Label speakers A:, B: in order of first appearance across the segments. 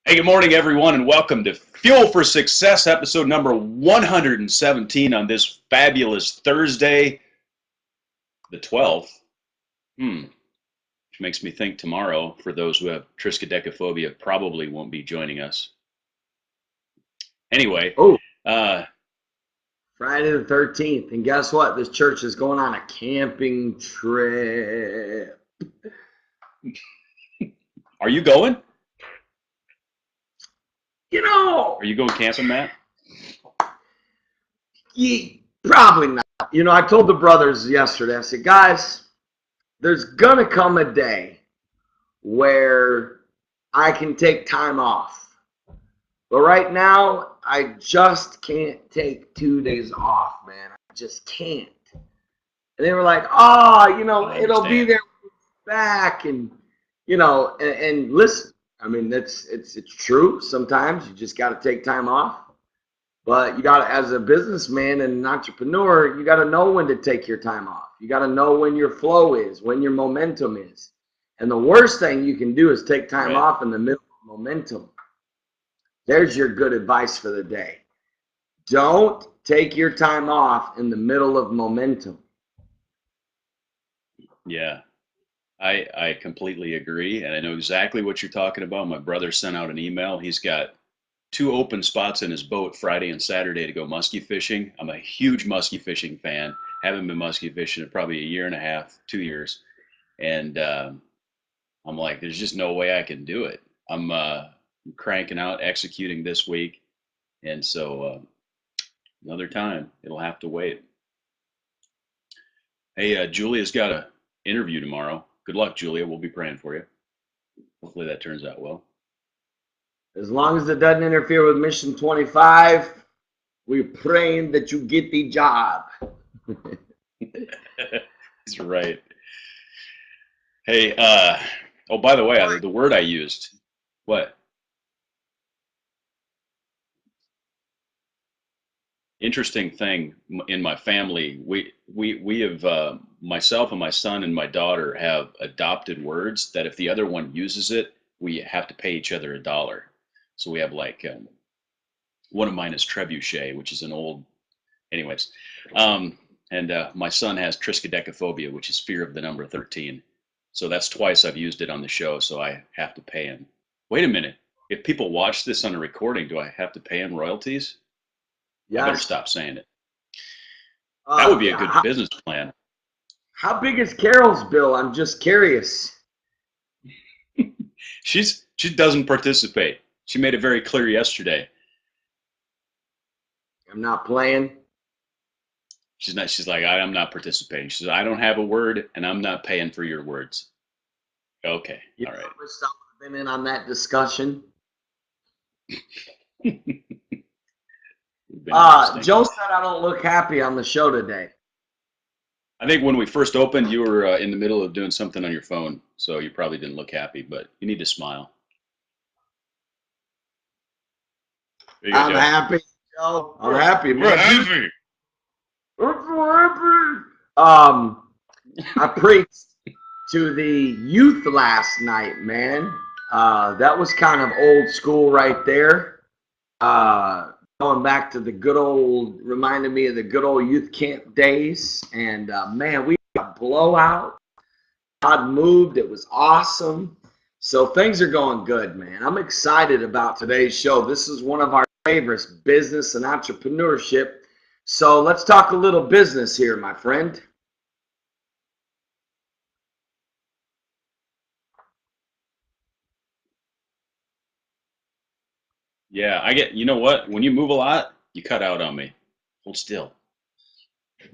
A: Hey, good morning, everyone, and welcome to Fuel for Success, episode number 117 on this fabulous Thursday, the 12th. Which makes me think tomorrow, for those who have triskaidekaphobia, probably won't be joining us. Anyway,
B: Oh,
A: uh,
B: Friday the 13th. And guess what? This church is going on a camping trip.
A: are you going?
B: You know,
A: Are you going camping, Matt?
B: probably not. I told the brothers yesterday, I said, guys, there's going to come a day where I can take time off. But right now, I just can't take 2 days off, man. I just can't. And they were like, it'll be there back. And listen, I mean, it's true. Sometimes you just got to take time off. But you got to, as a businessman and an entrepreneur, you got to know when to take your time off. You got to know when your flow is, when your momentum is. And the worst thing you can do is take time off in the middle of momentum. There's your good advice for the day. Don't take your time off in the middle of momentum.
A: Yeah, I completely agree, and I know exactly what you're talking about. My brother sent out an email. He's got 2 open spots in his boat Friday and Saturday to go muskie fishing. I'm a huge muskie fishing fan. Haven't been muskie fishing in probably a year and a half, 2 years. And I'm like, there's just no way I can do it. I'm cranking out, executing this week. And so another time, it'll have to wait. Hey, Julia's got an interview tomorrow. Good luck, Julia. We'll be praying for you. Hopefully that turns out well.
B: As long as it doesn't interfere with Mission 25, we're praying that you get the job.
A: He's right. Hey, oh, by the way, the word I used, what? Interesting thing in my family, we have, myself and my son and my daughter have adopted words that if the other one uses it, we have to pay each other $1. So we have like, one of mine is trebuchet, which is an old, anyways. And my son has triskaidekaphobia, which is fear of the number 13. So that's twice I've used it on the show, so I have to pay him. Wait a minute. If people watch this on a recording, do I have to pay him royalties? Yes. I better stop saying it. That would be a good business plan.
B: How big is Carol's bill? I'm just curious.
A: She doesn't participate. She made it very clear yesterday.
B: I'm not playing.
A: She's like, I'm not participating. She says, I don't have a word, and I'm not paying for your words. Okay, all right.
B: I've been in on that discussion. Joe said I don't look happy on the show today.
A: I think when we first opened, you were in the middle of doing something on your phone, so you probably didn't look happy, but you need to smile.
B: I'm happy, Joe. I'm happy, man.
A: We're happy.
B: I preached to the youth last night, man. That was kind of old school right there. Going back to the good old, reminded me of the good old youth camp days. And man, we got a blowout. God moved. It was awesome. So things are going good, man. I'm excited about today's show. This is one of our favorites, business and entrepreneurship. So let's talk a little business here, my friend.
A: Yeah, I get, you know what? When you move a lot, you cut out on me. Hold still.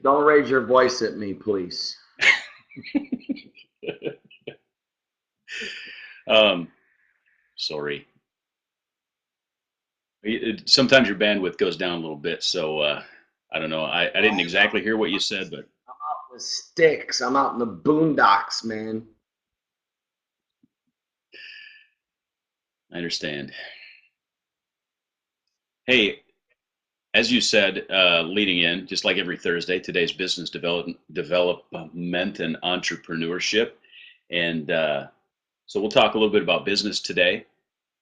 B: Don't raise your voice at me, please.
A: Sorry. Sometimes your bandwidth goes down a little bit, so I don't know. I didn't exactly hear what you said, but
B: I'm out in the sticks. I'm out in the boondocks, man.
A: I understand. Hey, as you said, leading in, just like every Thursday, today's business development and entrepreneurship. And so we'll talk a little bit about business today.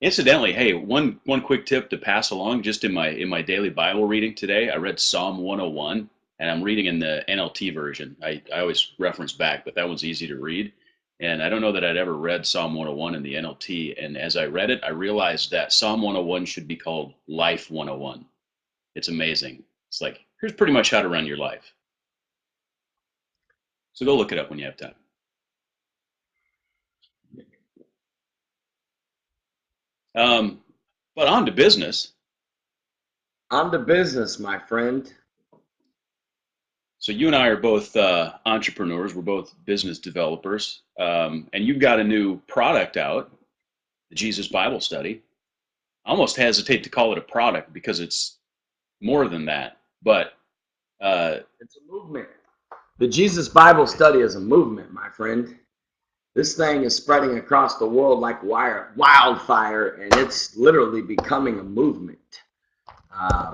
A: Incidentally, hey, one quick tip to pass along. Just in my daily Bible reading today, I read Psalm 101, and I'm reading in the NLT version. I always reference back, but that one's easy to read. And I don't know that I'd ever read Psalm 101 in the NLT. And as I read it, I realized that Psalm 101 should be called Life 101. It's amazing. It's like, here's pretty much how to run your life. So go look it up when you have time. But on to business.
B: On to business, my friend.
A: So you and I are both entrepreneurs. We're both business developers, and you've got a new product out, the Jesus Bible Study. I almost hesitate to call it a product because it's more than that. But
B: It's a movement. The Jesus Bible Study is a movement, my friend. This thing is spreading across the world like wildfire, and it's literally becoming a movement.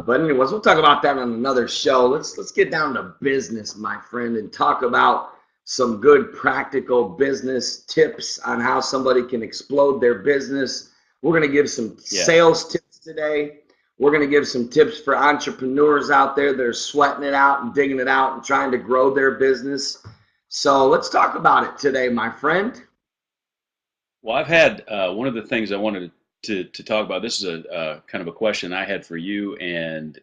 B: But anyways, we'll talk about that on another show. Let's get down to business, my friend, and talk about some good practical business tips on how somebody can explode their business. We're going to give some sales tips today. We're going to give some tips for entrepreneurs out there that are sweating it out and digging it out and trying to grow their business. So let's talk about it today, my friend.
A: well, I've had one of the things I wanted to talk about. This is a kind of a question I had for you, and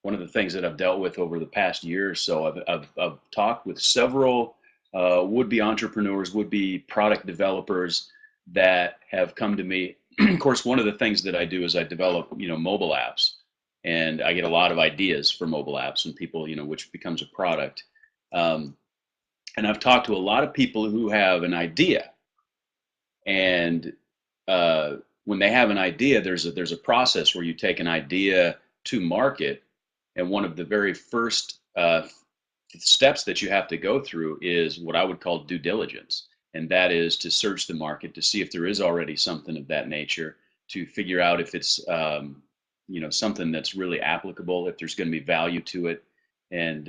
A: one of the things that I've dealt with over the past year or so. I've talked with several would-be entrepreneurs, would-be product developers that have come to me. Of course, one of the things that I do is I develop, mobile apps, and I get a lot of ideas for mobile apps and people, which becomes a product. And I've talked to a lot of people who have an idea, and when they have an idea, there's a process where you take an idea to market, and one of the very first steps that you have to go through is what I would call due diligence, and that is to search the market to see if there is already something of that nature, to figure out if it's something that's really applicable, if there's going to be value to it, and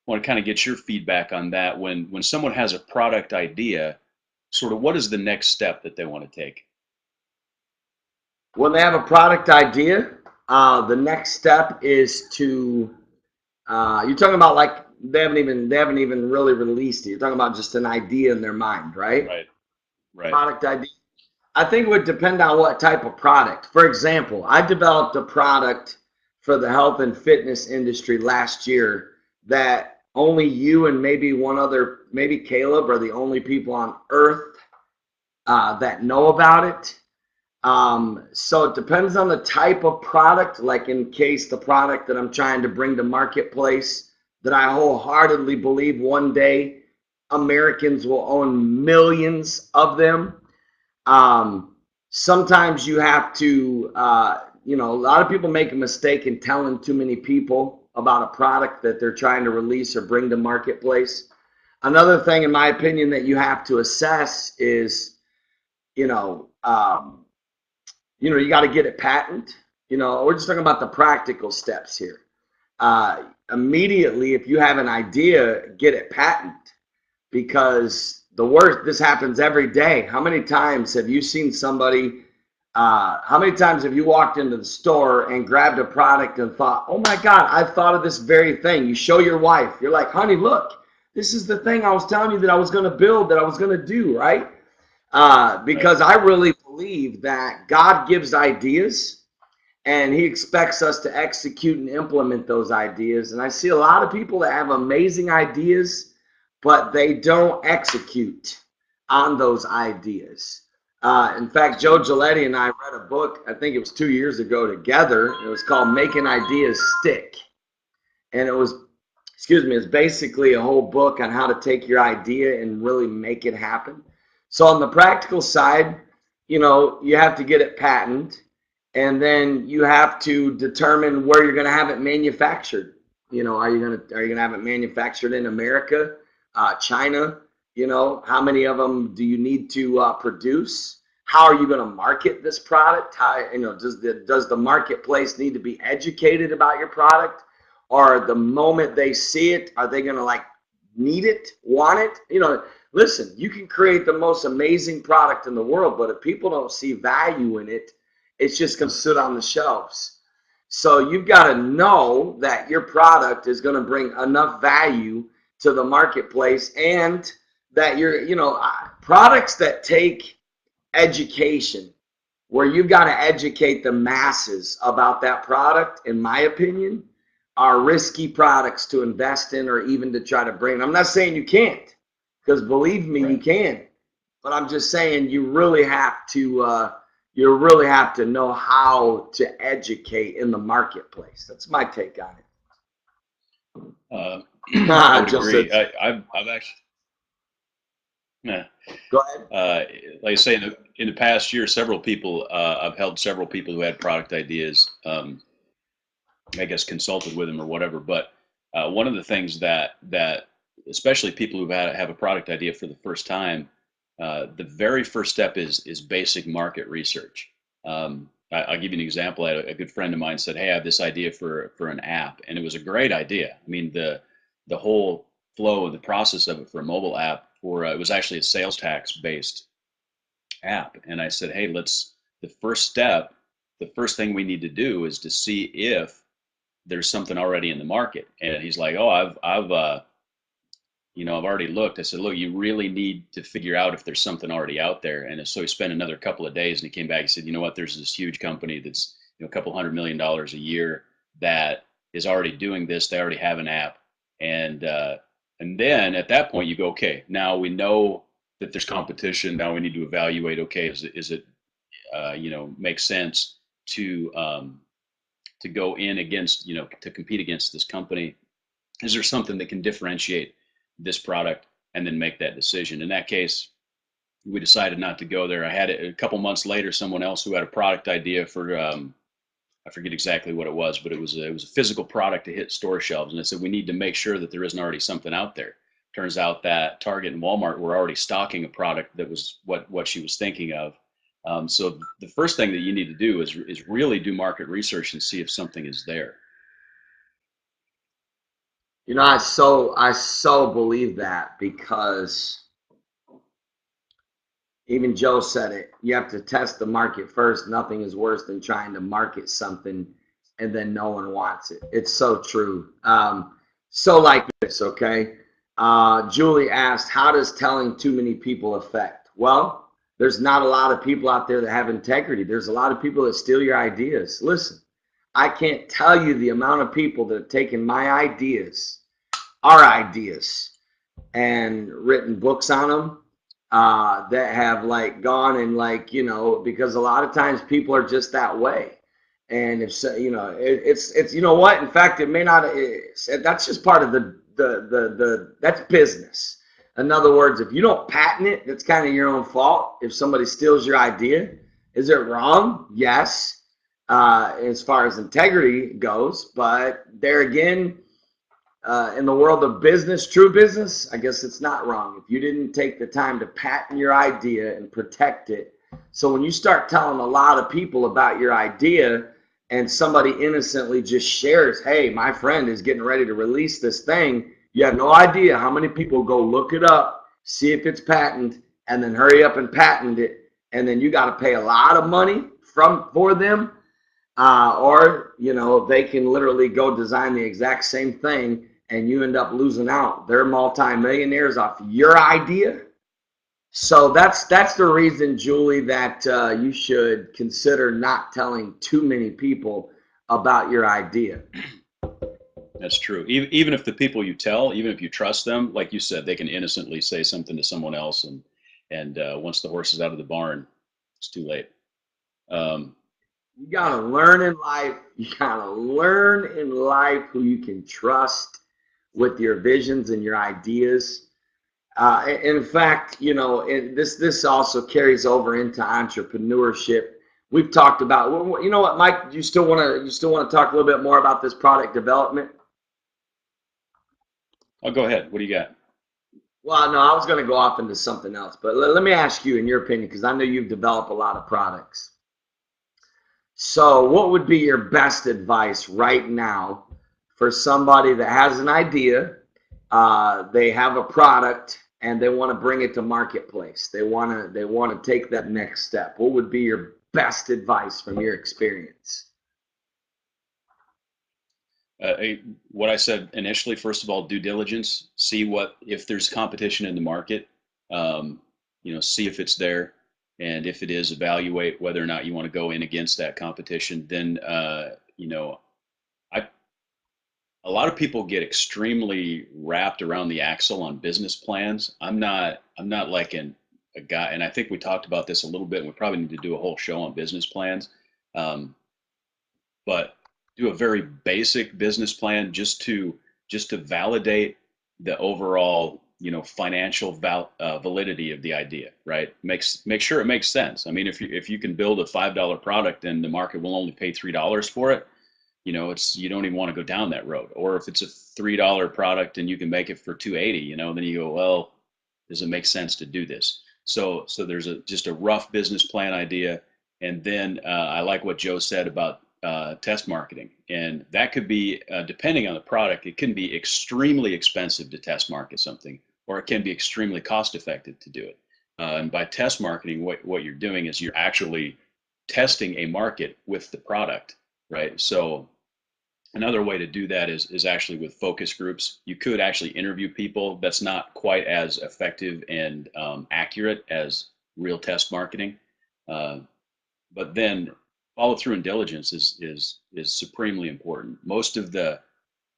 A: want to kind of get your feedback on that. When someone has a product idea, sort of what is the next step that they want to take?
B: When they have a product idea, the next step is to you're talking about like they haven't even really released it. You're talking about just an idea in their mind, right?
A: Right.
B: Product idea. I think it would depend on what type of product. For example, I developed a product for the health and fitness industry last year that only you and maybe one other, maybe Caleb, are the only people on earth that know about it. So it depends on the type of product. Like in case the product that I'm trying to bring to marketplace, that I wholeheartedly believe one day Americans will own millions of them. Sometimes you have to, a lot of people make a mistake in telling too many people about a product that they're trying to release or bring to marketplace. Another thing, in my opinion, that you have to assess is, you got to get it patent. We're just talking about the practical steps here. Immediately, if you have an idea, get it patent, because this happens every day. How many times have you seen somebody, how many times have you walked into the store and grabbed a product and thought, oh my God, I thought of this very thing. You show your wife, you're like, honey, look, this is the thing I was telling you that I was going to build, that I was going to do, right? Because I really believe that God gives ideas and he expects us to execute and implement those ideas. And I see a lot of people that have amazing ideas, but they don't execute on those ideas. In fact, Joe Giletti and I read a book, I think it was 2 years ago together. It was called Making Ideas Stick. And it's basically a whole book on how to take your idea and really make it happen. So on the practical side, you have to get it patented, and then you have to determine where you're going to have it manufactured. Are you going to have it manufactured in America, China? How many of them do you need to produce? How are you going to market this product? How, does the marketplace need to be educated about your product? Or the moment they see it, are they going to need it, want it? Listen, you can create the most amazing product in the world, but if people don't see value in it, it's just going to sit on the shelves. So you've got to know that your product is going to bring enough value to the marketplace, and that products that take education, where you've got to educate the masses about that product, in my opinion, are risky products to invest in or even to try to bring. I'm not saying you can't, because believe me, you can. But I'm just saying you really have to know how to educate in the marketplace. That's my take on it.
A: I would agree. I've actually, yeah.
B: Go ahead.
A: Like I say, in the past year, several people, I've helped several people who had product ideas. I guess consulted with them or whatever. But one of the things that especially people who have a product idea for the first time, the very first step is basic market research. I'll give you an example. A good friend of mine said, "Hey, I have this idea for an app," and it was a great idea. I mean, the whole flow of the process of it for a mobile app, it was actually a sales tax based app. And I said, "Hey, the first step, the first thing we need to do is to see if there's something already in the market." And he's like, "Oh, I've already looked." I said, "Look, you really need to figure out if there's something already out there." And so he spent another couple of days, and he came back. He said, "You know what? There's this huge company that's a couple $100 million a year that is already doing this. They already have an app." And then at that point, you go, "Okay, now we know that there's competition. Now we need to evaluate. Okay, is it make sense to go in against to compete against this company? Is there something that can differentiate this product?" And then make that decision. In that case, we decided not to go there. I had it a couple months later, someone else who had a product idea for I forget exactly what it was, but it was a physical product to hit store shelves. And I said, we need to make sure that there isn't already something out there. Turns out that Target and Walmart were already stocking a product that was what she was thinking of. So the first thing that you need to do is really do market research and see if something is there.
B: I so believe that, because even Joe said it. You have to test the market first. Nothing is worse than trying to market something and then no one wants it. It's so true. So like this, okay? Julie asked, how does telling too many people affect? Well, there's not a lot of people out there that have integrity. There's a lot of people that steal your ideas. Listen, I can't tell you the amount of people that have taken my ideas, our ideas, and written books on them, that have gone and because a lot of times people are just that way. And if so, it's what, in fact, it may not, that's just part of that's business. In other words, if you don't patent it, that's kind of your own fault. If somebody steals your idea, is it wrong? Yes, as far as integrity goes. But there again, in the world of business, true business, I guess it's not wrong if you didn't take the time to patent your idea and protect it. So when you start telling a lot of people about your idea and somebody innocently just shares, hey, my friend is getting ready to release this thing, you have no idea how many people go look it up, see if it's patented, and then hurry up and patent it. And then you got to pay a lot of money for them. Or they can literally go design the exact same thing and you end up losing out. They're multi-millionaires off your idea. So that's the reason, Julie, that you should consider not telling too many people about your idea.
A: That's true. Even if the people you tell, even if you trust them, like you said, they can innocently say something to someone else, and once the horse is out of the barn, it's too late.
B: You gotta learn in life. You gotta learn in life who you can trust with your visions and your ideas. In fact, this also carries over into entrepreneurship. We've talked about, what, Mike, you still want to talk a little bit more about this product development?
A: Oh, go ahead. What do you got?
B: Well, no, I was going to go off into something else, but let me ask you, in your opinion, because I know you've developed a lot of products. So what would be your best advice right now for somebody that has an idea, they have a product, and they want to bring it to marketplace. They want to take that next step. What would be your best advice from your experience?
A: What I said initially, first of all, due diligence, see if there's competition in the market, see if it's there. And if it is, evaluate whether or not you want to go in against that competition. Then, a lot of people get extremely wrapped around the axle on business plans. I'm not like a guy, and I think we talked about this a little bit, and we probably need to do a whole show on business plans. But do a very basic business plan just to validate the overall financial validity of the idea, right? Make sure it makes sense. I mean, if you can build a $5 product and the market will only pay $3 for it, you don't even want to go down that road. Or if it's a $3 product and you can make it for $2.80, then you go, well, does it make sense to do this? So there's just a rough business plan idea. And then I like what Joe said about test marketing. And that could be, depending on the product, it can be extremely expensive to test market something, or it can be extremely cost effective to do it. And by test marketing, what you're doing is you're actually testing a market with the product, right? So another way to do that is actually with focus groups. You could actually interview people. That's not quite as effective and accurate as real test marketing. But then follow through and diligence is supremely important. Most of the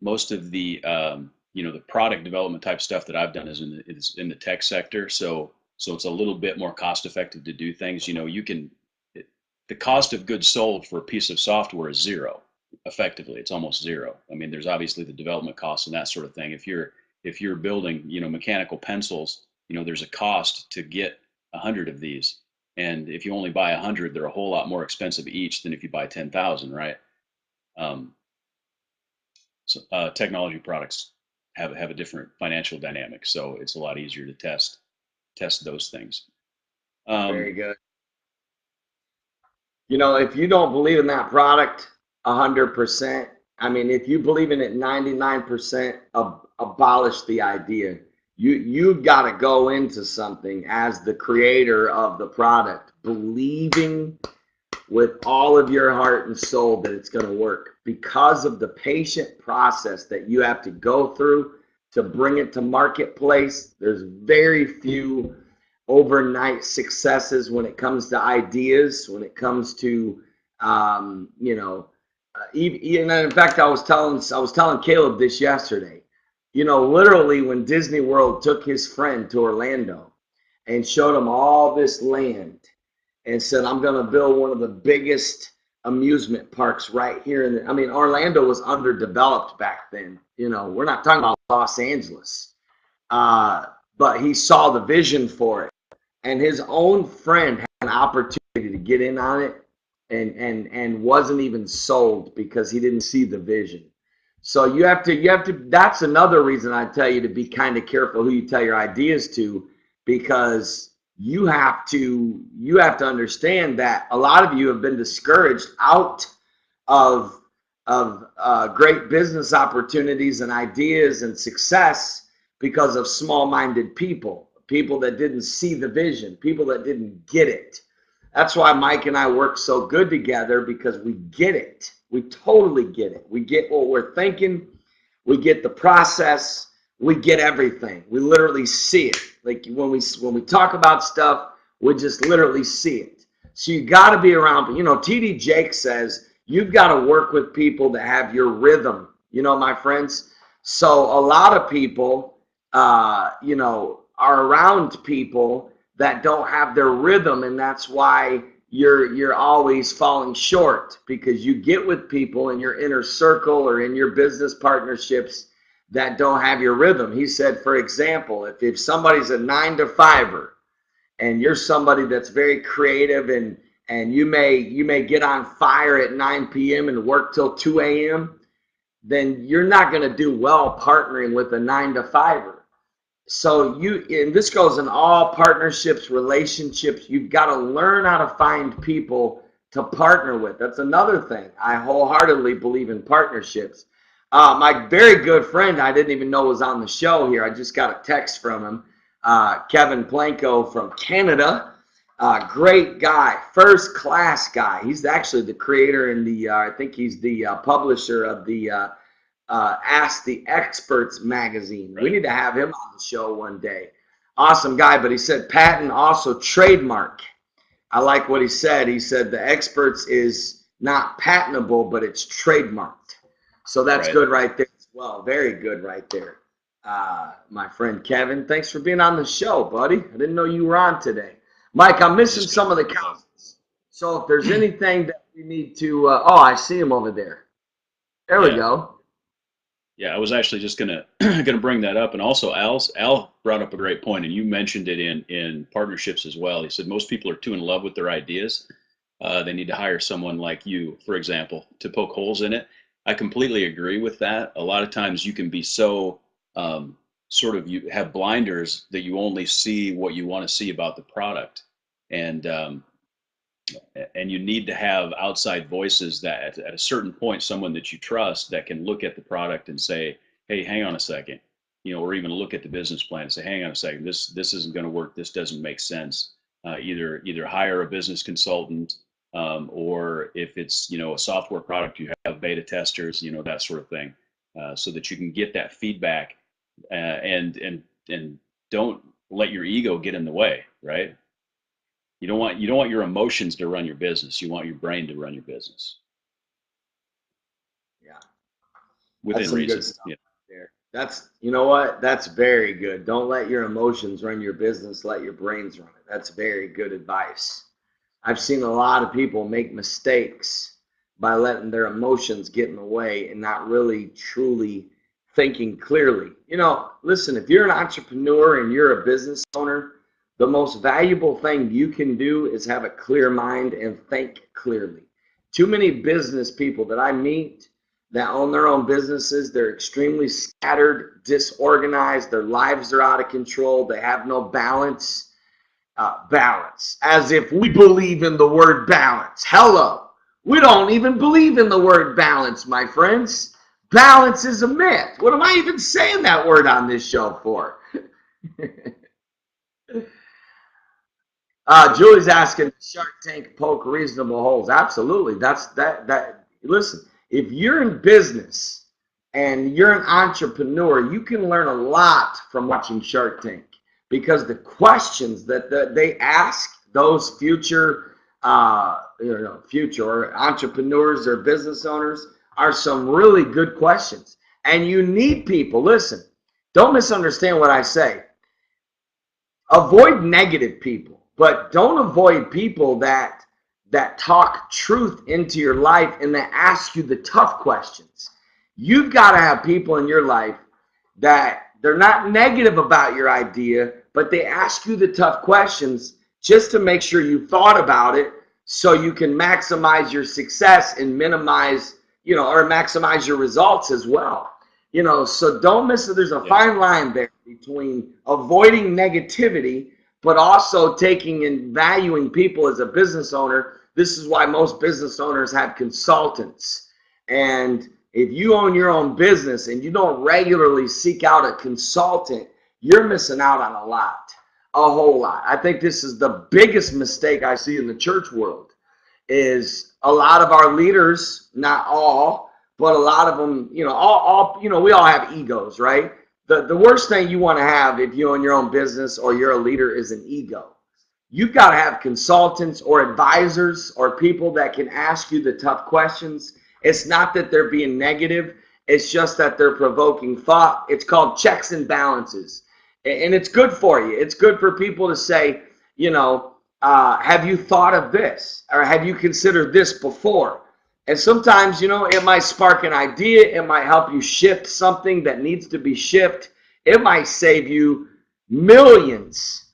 A: the product development type stuff that I've done is in the tech sector. So it's a little bit more cost effective to do things. The cost of goods sold for a piece of software is zero. Effectively, it's almost zero. I mean, there's obviously the development costs and that sort of thing. If you're building mechanical pencils, there's a cost to get 100 of these. And if you only buy 100, they're a whole lot more expensive each than if you buy 10,000, right? Technology products have a different financial dynamic, so it's a lot easier to test those things.
B: Very good. If you don't believe in that product 100%, I mean, if you believe in it 99%, abolish the idea. You've got to go into something as the creator of the product, believing with all of your heart and soul that it's going to work, because of the patient process that you have to go through to bring it to marketplace. There's very few overnight successes when it comes to ideas, when it comes to even in fact, I was telling Caleb this yesterday. Literally, when Disney World took his friend to Orlando and showed him all this land and said, I'm going to build one of the biggest amusement parks right here. Orlando was underdeveloped back then. We're not talking about Los Angeles. But he saw the vision for it. And his own friend had an opportunity to get in on it and wasn't even sold because he didn't see the vision. So you have to, that's another reason I tell you to be kind of careful who you tell your ideas to, because you have to understand that a lot of you have been discouraged out of great business opportunities and ideas and success because of small-minded people that didn't see the vision, people that didn't get it. That's why Mike and I work so good together, because we get it. We totally get it. We get what we're thinking. We get the process. We get everything. We literally see it. Like when we talk about stuff, we just literally see it. So you got to be around. TD Jake says you've got to work with people that have your rhythm. My friends. So a lot of people, are around people that don't have their rhythm, and that's why you're always falling short, because you get with people in your inner circle or in your business partnerships that don't have your rhythm. He said, for example, if somebody's a 9-to-5er and you're somebody that's very creative and you may get on fire at 9 p.m. and work till 2 a.m., then you're not going to do well partnering with a 9-to-5er. So and this goes in all partnerships, relationships, you've got to learn how to find people to partner with. That's another thing. I wholeheartedly believe in partnerships. My very good friend, I didn't even know was on the show here. I just got a text from him. Kevin Planko from Canada. Great guy, first class guy. He's actually the creator and I think he's the publisher of the Ask the Experts magazine.
A: Right.
B: We need to have him on the show one day. Awesome guy, but he said patent, also trademark. I like what he said. He said the experts is not patentable, but it's trademarked. So that's good right there as well. Very good right there. My friend Kevin, thanks for being on the show, buddy. I didn't know you were on today. Mike, I'm missing some of the comments. So if there's anything that we need to, I see him over there. There we go.
A: Yeah, I was actually just gonna bring that up, and also Al brought up a great point, and you mentioned it in partnerships as well. He said most people are too in love with their ideas. They need to hire someone like you, for example, to poke holes in it. I completely agree with that. A lot of times you can be so you have blinders that you only see what you want to see about the product, and you need to have outside voices that at a certain point, someone that you trust that can look at the product and say, hey, hang on a second, or even look at the business plan and say, hang on a second, this isn't going to work. This doesn't make sense. Either hire a business consultant, or if it's, a software product, you have beta testers, that sort of thing, so that you can get that feedback, and don't let your ego get in the way, right? You don't want your emotions to run your business. You want your brain to run your business.
B: Yeah.
A: Within reason.
B: Good stuff there. That's, you know what? That's very good. Don't let your emotions run your business. Let your brains run it. That's very good advice. I've seen a lot of people make mistakes by letting their emotions get in the way and not really truly thinking clearly. Listen, if you're an entrepreneur and you're a business owner, the most valuable thing you can do is have a clear mind and think clearly. Too many business people that I meet that own their own businesses, they're extremely scattered, disorganized, their lives are out of control, they have no balance. Balance, as if we believe in the word balance. Hello, we don't even believe in the word balance, my friends. Balance is a myth. What am I even saying that word on this show for? Julie's asking, Shark Tank poke reasonable holes? Absolutely. Listen, if you're in business and you're an entrepreneur, you can learn a lot from watching Shark Tank, because the questions that they ask those future entrepreneurs or business owners are some really good questions. And you need people. Listen, don't misunderstand what I say. Avoid negative people. But don't avoid people that talk truth into your life and that ask you the tough questions. You've got to have people in your life that they're not negative about your idea, but they ask you the tough questions just to make sure you thought about it so you can maximize your success and minimize, or maximize your results as well. So don't miss it. There's a fine line there between avoiding negativity but also taking and valuing people as a business owner. This is why most business owners have consultants. And if you own your own business and you don't regularly seek out a consultant, you're missing out on a whole lot. I think this is the biggest mistake I see in the church world, is a lot of our leaders, not all, but a lot of them, we all have egos, right? The worst thing you want to have if you own your own business or you're a leader is an ego. You've got to have consultants or advisors or people that can ask you the tough questions. It's not that they're being negative. It's just that they're provoking thought. It's called checks and balances. And it's good for you. It's good for people to say, have you thought of this? Or have you considered this before? And sometimes, it might spark an idea. It might help you shift something that needs to be shifted. It might save you millions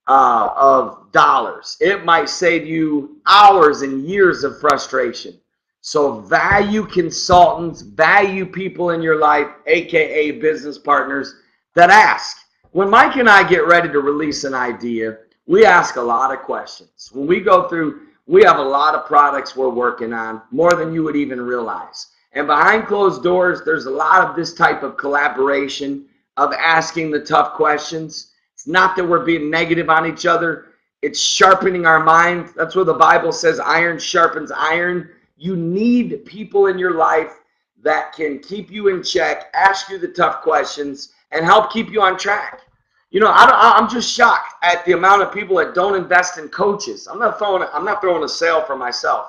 B: of dollars. It might save you hours and years of frustration. So value consultants, value people in your life, aka business partners that ask. When Mike and I get ready to release an idea, we ask a lot of questions. When we go through, we have a lot of products we're working on, more than you would even realize. And behind closed doors, there's a lot of this type of collaboration, of asking the tough questions. It's It's not that we're being negative on each other. It's sharpening our mind. That's what the Bible says, iron sharpens iron. You need people in your life that can keep you in check, ask you the tough questions, and help keep you on track. You know, I'm just shocked at the amount of people that don't invest in coaches. I'm not throwing a sale for myself,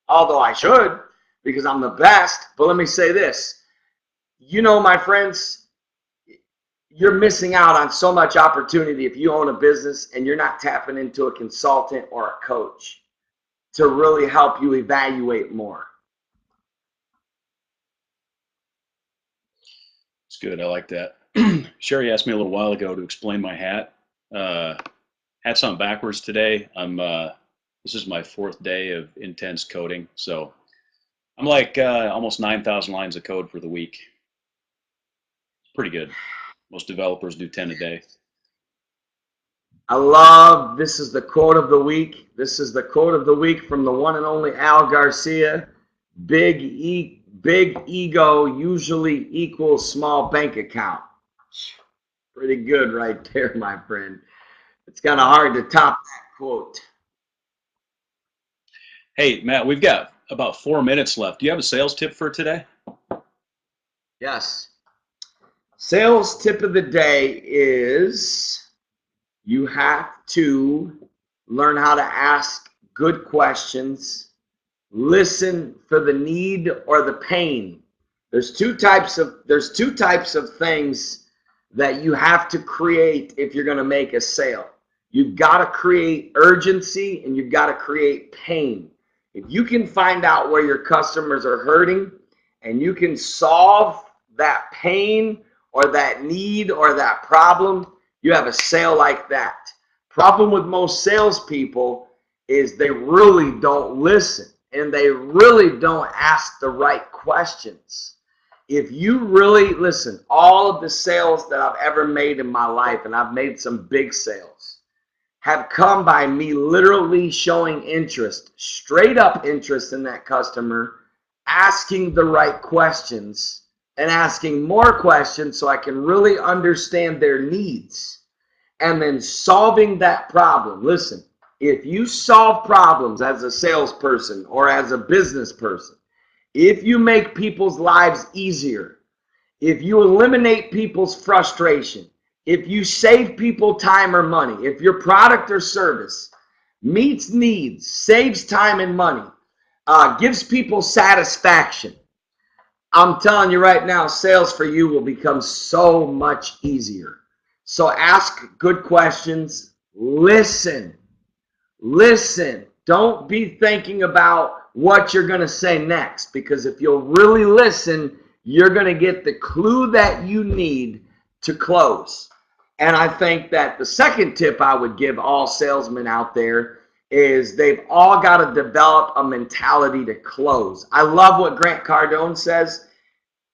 B: although I should, because I'm the best. But let me say this. You know, my friends, you're missing out on so much opportunity if you own a business and you're not tapping into a consultant or a coach to really help you evaluate more.
A: It's good. I like that. Sherry asked me a little while ago to explain my hat. Hat's on backwards today. This is my 4th day of intense coding, so I'm like almost 9,000 lines of code for the week. Pretty good. Most developers do 10 a day.
B: I love, this is the quote of the week. This is the quote of the week from the one and only Al Garcia. Big ego usually equals small bank account. Pretty good right there, my friend. It's kind of hard to top that quote.
A: Hey, Matt, we've got about 4 minutes left. Do you have a sales tip for today?
B: Yes. Sales tip of the day is you have to learn how to ask good questions. Listen for the need or the pain. There's two types of things that you have to create if you're going to make a sale. You've got to create urgency and you've got to create pain. If you can find out where your customers are hurting and you can solve that pain or that need or that problem, you have a sale like that. Problem with most salespeople is they really don't listen and they really don't ask the right questions. If you really listen, all of the sales that I've ever made in my life, and I've made some big sales, have come by me literally showing interest, straight up interest in that customer, asking the right questions and asking more questions so I can really understand their needs and then solving that problem. Listen, if you solve problems as a salesperson or as a business person, if you make people's lives easier, if you eliminate people's frustration, if you save people time or money, if your product or service meets needs, saves time and money, gives people satisfaction, I'm telling you right now, sales for you will become so much easier. So ask good questions. Listen. Don't be thinking about what you're going to say next, because if you'll really listen, you're going to get the clue that you need to close. And I think that the second tip I would give all salesmen out there is they've all got to develop a mentality to close. I love what Grant Cardone says.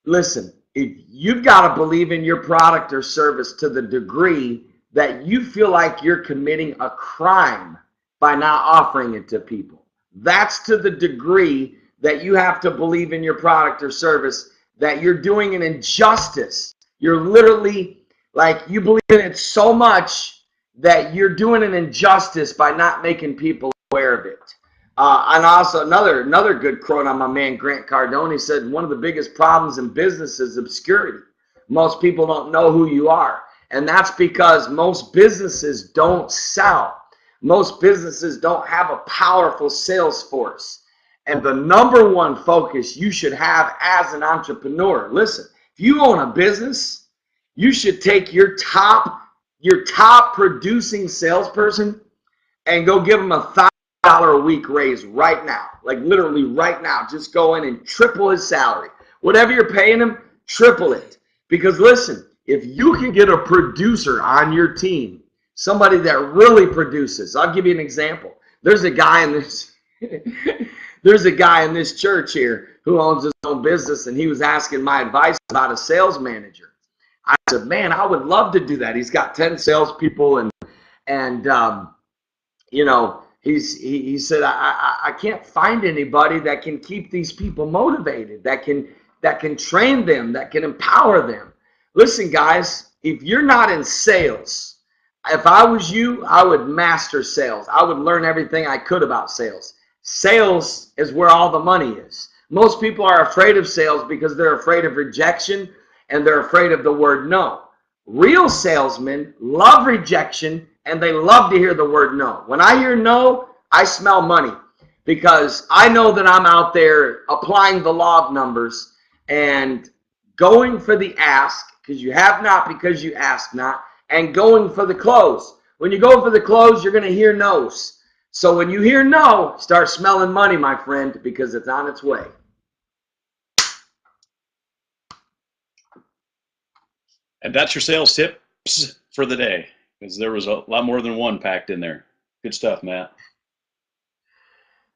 B: Listen, if you've got to believe in your product or service to the degree that you feel like you're committing a crime by not offering it to people. That's to the degree that you have to believe in your product or service, that you're doing an injustice. You're literally, like, you believe in it so much that you're doing an injustice by not making people aware of it. And also another good quote on my man Grant Cardone. He said, one of the biggest problems in business is obscurity. Most people don't know who you are. And that's because most businesses don't sell. Most businesses don't have a powerful sales force. And the number one focus you should have as an entrepreneur, listen, if you own a business, you should take your top producing salesperson and go give them $1,000 a week raise right now. Like literally right now. Just go in and triple his salary. Whatever you're paying him, triple it. Because listen, if you can get a producer on your team, somebody that really produces. I'll give you an example. There's a guy in this church here who owns his own business, and he was asking my advice about a sales manager. I said, man, I would love to do that. He's got 10 salespeople, and you know, he said, I can't find anybody that can keep these people motivated, that can train them, that can empower them. Listen, guys, if you're not in sales, If I was you, I would master sales. I would learn everything I could about sales. Sales is where all the money is. Most people are afraid of sales because they're afraid of rejection and they're afraid of the word no. Real salesmen love rejection and they love to hear the word no. When I hear no, I smell money because I know that I'm out there applying the law of numbers and going for the ask, because you have not because you ask not, and going for the close. When you go for the close, you're going to hear no's. So when you hear no, start smelling money, my friend, because it's on its way.
A: And that's your sales tips for the day, because there was a lot more than one packed in there. Good stuff, Matt.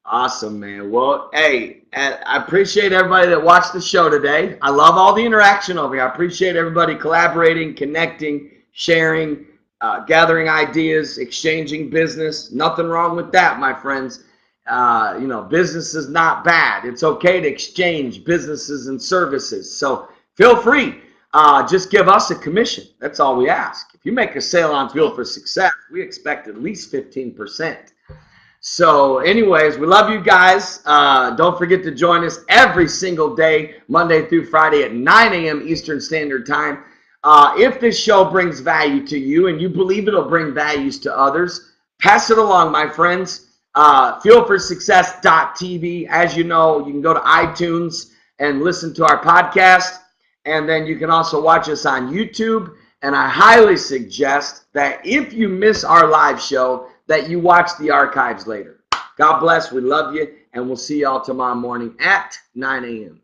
B: Awesome, man. Well, hey, I appreciate everybody that watched the show today. I love all the interaction over here. I appreciate everybody collaborating, connecting, sharing, gathering ideas, exchanging business. Nothing wrong with that, my friends. Business is not bad. It's okay to exchange businesses and services. So feel free. Just give us a commission. That's all we ask. If you make a sale on Fuel for Success, we expect at least 15%. So anyways, we love you guys. Don't forget to join us every single day, Monday through Friday at 9 a.m. Eastern Standard Time. If this show brings value to you and you believe it'll bring values to others, pass it along, my friends. Fuelforsuccess.tv. As you know, you can go to iTunes and listen to our podcast. And then you can also watch us on YouTube. And I highly suggest that if you miss our live show, that you watch the archives later. God bless. We love you. And we'll see y'all tomorrow morning at 9 a.m.